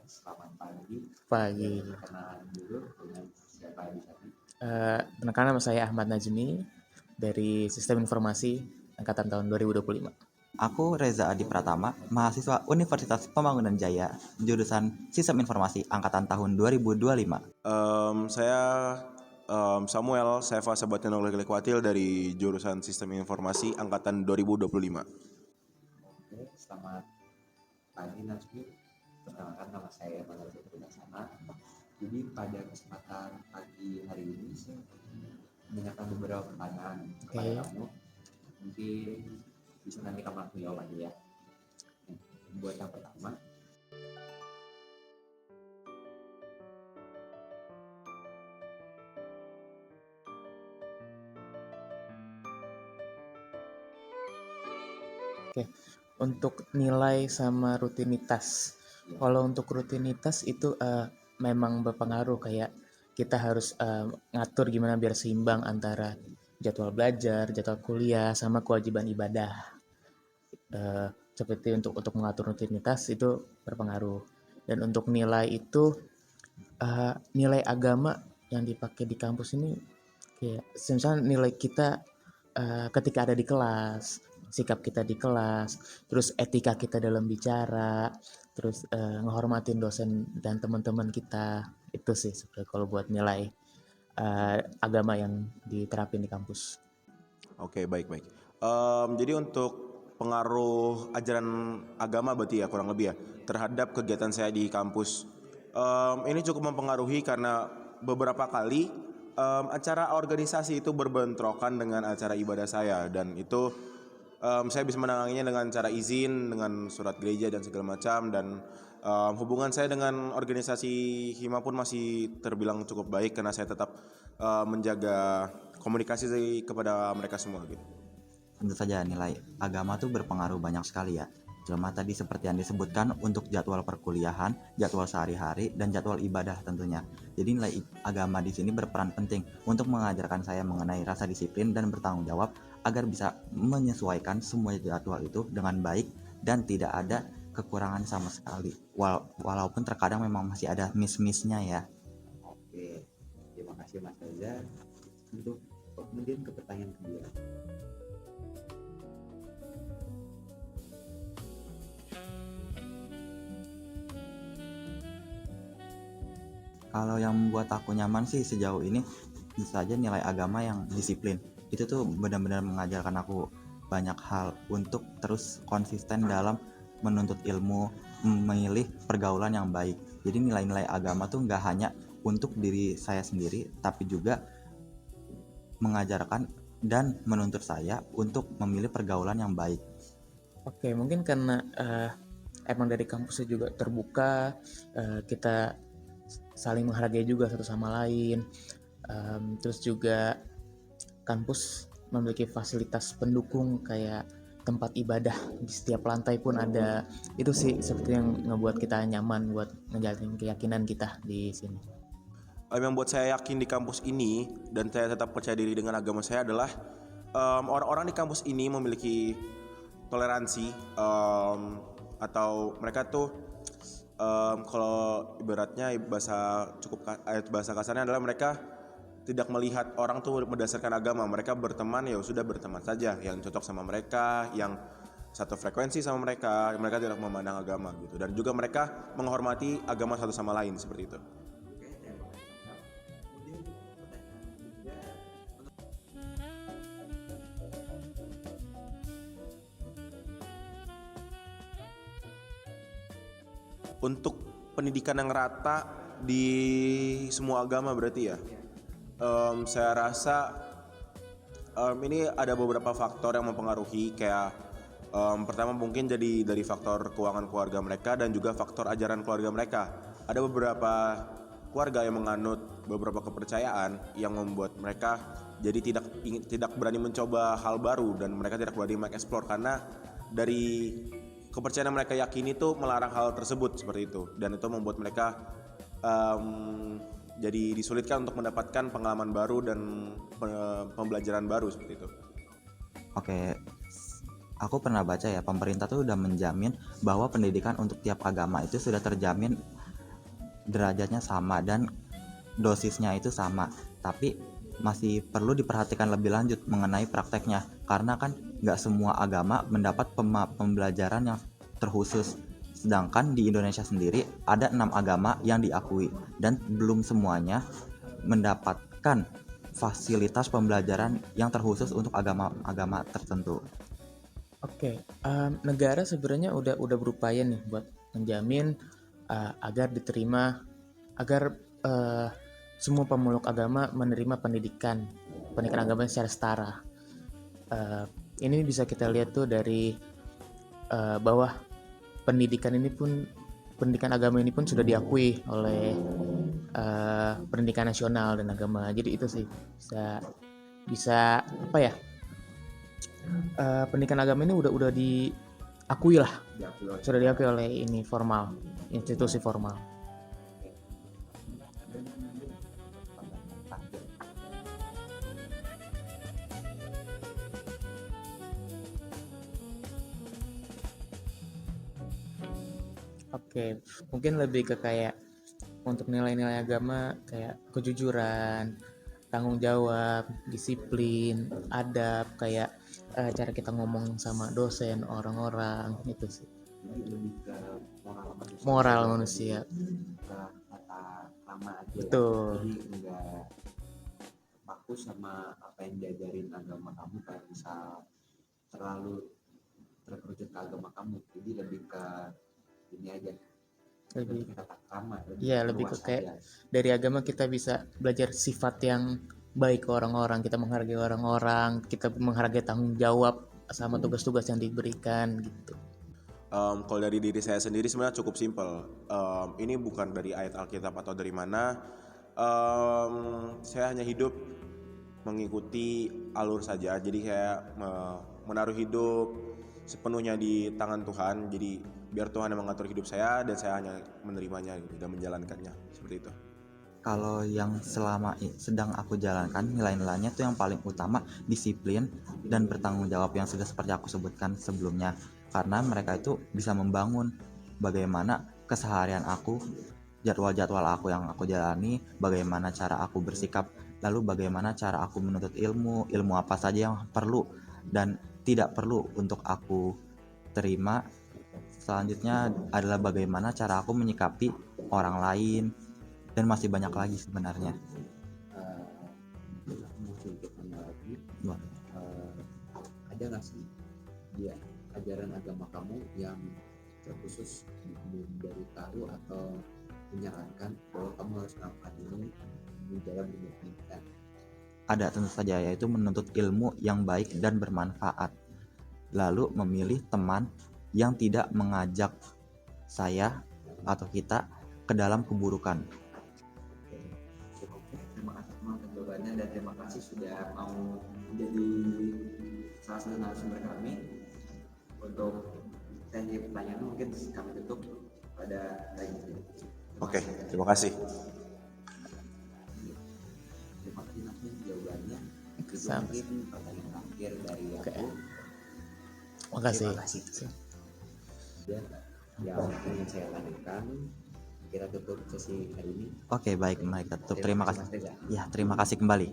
Selamat pagi. Pagi. Perkenalan dulu dengan siapa di sana? Perkenalkan nama saya Ahmad Najmi dari Sistem Informasi Angkatan tahun 2025. Aku Reza Adi Pratama, mahasiswa Universitas Pembangunan Jaya, jurusan Sistem Informasi Angkatan tahun 2025. Saya Samuel Saifa Sabatino Lekwatil dari jurusan Sistem Informasi Angkatan 2025. Oke, selamat pagi Najmi. Perkenalkan nama saya Emanuel Purwasana. Jadi pada kesempatan pagi hari ini saya menanyakan beberapa pertanyaan kepada kamu. Mungkin bisa nanti kamu langsung jawab aja ya. Buat yang pertama, Untuk nilai sama rutinitas. Kalau untuk rutinitas itu memang berpengaruh, kayak kita harus ngatur gimana biar seimbang antara jadwal belajar, jadwal kuliah, sama kewajiban ibadah. Seperti untuk mengatur rutinitas itu berpengaruh. Dan untuk nilai itu nilai agama yang dipakai di kampus ini kayak misalnya nilai kita ketika ada di kelas, sikap kita di kelas, terus etika kita dalam bicara, terus ngehormatin dosen dan teman-teman kita. Itu sih sebenarnya kalau buat nilai agama yang diterapin di kampus. Oke, baik. Jadi untuk pengaruh ajaran agama berarti ya kurang lebih ya terhadap kegiatan saya di kampus, ini cukup mempengaruhi karena beberapa kali acara organisasi itu berbentrokan dengan acara ibadah saya, dan itu saya bisa menanganinya dengan cara izin, dengan surat gereja dan segala macam. Dan hubungan saya dengan organisasi Hima pun masih terbilang cukup baik karena saya tetap menjaga komunikasi kepada mereka semua gitu. Tentu saja nilai agama tuh berpengaruh banyak sekali ya. Cuma tadi seperti yang disebutkan untuk jadwal perkuliahan, jadwal sehari-hari, dan jadwal ibadah tentunya. Jadi nilai agama di sini berperan penting untuk mengajarkan saya mengenai rasa disiplin dan bertanggung jawab agar bisa menyesuaikan semua jadwal itu dengan baik dan tidak ada kekurangan sama sekali. Walaupun terkadang memang masih ada miss-missnya ya. oke. Terima kasih Mas Reza. Untuk kemudian ke pertanyaan kedua. Kalau yang membuat aku nyaman sih sejauh ini bisa saja nilai agama yang disiplin. Itu tuh benar-benar mengajarkan aku banyak hal untuk terus konsisten dalam menuntut ilmu, memilih pergaulan yang baik. Jadi nilai-nilai agama tuh nggak hanya untuk diri saya sendiri, tapi juga mengajarkan dan menuntut saya untuk memilih pergaulan yang baik. Oke, mungkin karena emang dari kampusnya juga terbuka, kita saling menghargai juga satu sama lain. Terus juga kampus memiliki fasilitas pendukung kayak tempat ibadah di setiap lantai pun ada. Itu sih seperti yang ngebuat kita nyaman buat ngejalanin keyakinan kita di sini. Yang buat saya yakin di kampus ini dan saya tetap percaya diri dengan agama saya adalah orang-orang di kampus ini memiliki toleransi, atau mereka tuh kalau ibaratnya bahasa kasarnya adalah mereka tidak melihat orang tuh berdasarkan agama. Mereka berteman, ya sudah berteman saja, yang cocok sama mereka, yang satu frekuensi sama mereka tidak memandang agama gitu. Dan juga mereka menghormati agama satu sama lain seperti itu. Untuk pendidikan yang rata di semua agama berarti ya, saya rasa ini ada beberapa faktor yang mempengaruhi. Kayak pertama mungkin jadi dari faktor keuangan keluarga mereka dan juga faktor ajaran keluarga mereka. Ada beberapa keluarga yang menganut beberapa kepercayaan yang membuat mereka jadi tidak berani mencoba hal baru, dan mereka tidak berani mengeksplor karena dari kepercayaan yang mereka yakini itu melarang hal tersebut seperti itu, dan itu membuat mereka jadi disulitkan untuk mendapatkan pengalaman baru dan pembelajaran baru seperti itu. Oke, aku pernah baca ya, pemerintah tuh udah menjamin bahwa pendidikan untuk tiap agama itu sudah terjamin derajatnya sama dan dosisnya itu sama, tapi masih perlu diperhatikan lebih lanjut mengenai prakteknya, karena kan nggak semua agama mendapat pembelajaran yang terkhusus. Sedangkan di Indonesia sendiri ada 6 agama yang diakui dan belum semuanya mendapatkan fasilitas pembelajaran yang terkhusus untuk agama-agama tertentu. Oke, negara sebenarnya udah berupaya nih buat menjamin agar diterima, agar semua pemeluk agama menerima pendidikan agama secara setara. Ini bisa kita lihat tuh dari bahwa pendidikan agama ini pun sudah diakui oleh pendidikan nasional dan agama. Jadi itu sih bisa apa ya? Pendidikan agama ini udah diakui lah, sudah diakui oleh ini formal, institusi formal. Oke, mungkin lebih ke kayak untuk nilai-nilai agama kayak kejujuran, tanggung jawab, disiplin, adab, kayak cara kita ngomong sama dosen, orang-orang, itu sih. Jadi lebih ke Moral manusia. ke tata krama aja ya. Betul. Jadi enggak baku sama apa yang diajarin agama kamu, kayak misal terlalu terkerucut ke agama kamu. Jadi lebih ke ini aja, lebih ke tata krama, lebih ke luas kayak aja. dari agama kita bisa belajar sifat yang baik ke orang-orang, kita menghargai orang-orang, kita menghargai tanggung jawab sama tugas-tugas yang diberikan gitu. Kalau dari diri saya sendiri sebenarnya cukup simpel. Ini bukan dari ayat Alkitab atau dari mana. Saya hanya hidup mengikuti alur saja. Jadi saya menaruh hidup sepenuhnya di tangan Tuhan. Jadi biar Tuhan yang mengatur hidup saya dan saya hanya menerimanya gitu, dan menjalankannya seperti itu. Kalau yang selama sedang aku jalankan, nilai-nilainya tuh yang paling utama disiplin dan bertanggung jawab yang sudah seperti aku sebutkan sebelumnya. Karena mereka itu bisa membangun bagaimana keseharian aku, jadwal-jadwal aku yang aku jalani, bagaimana cara aku bersikap, lalu bagaimana cara aku menuntut ilmu apa saja yang perlu dan tidak perlu untuk aku terima. Selanjutnya adalah bagaimana cara aku menyikapi orang lain, dan masih banyak lagi sebenarnya. Mau sedikit nanya lagi, Wah, ada nggak sih dia ajaran agama kamu yang terkhusus memberitahu atau menyarankan bahwa kamu harus melakukan ini di dalam dunia pendidikan? ada tentu saja, yaitu menuntut ilmu yang baik dan bermanfaat, lalu memilih teman yang tidak mengajak saya atau kita ke dalam keburukan. Oke, terima kasih teman atas jawabannya dan terima kasih sudah mau menjadi salah satu narasumber kami. Untuk teknik pertanyaan mungkin kami tutup pada hari ini. Oke, terima kasih. Terima kasih nanti jawabannya. Itu Sama. mungkin pertanyaan terakhir dari aku. Makasih. Terima kasih. Dan yang ingin saya tanyakan, kita tutup sesi hari ini. Oke, baik, mereka tutup. Terima kasih. Mas Reza. Ya, terima kasih kembali.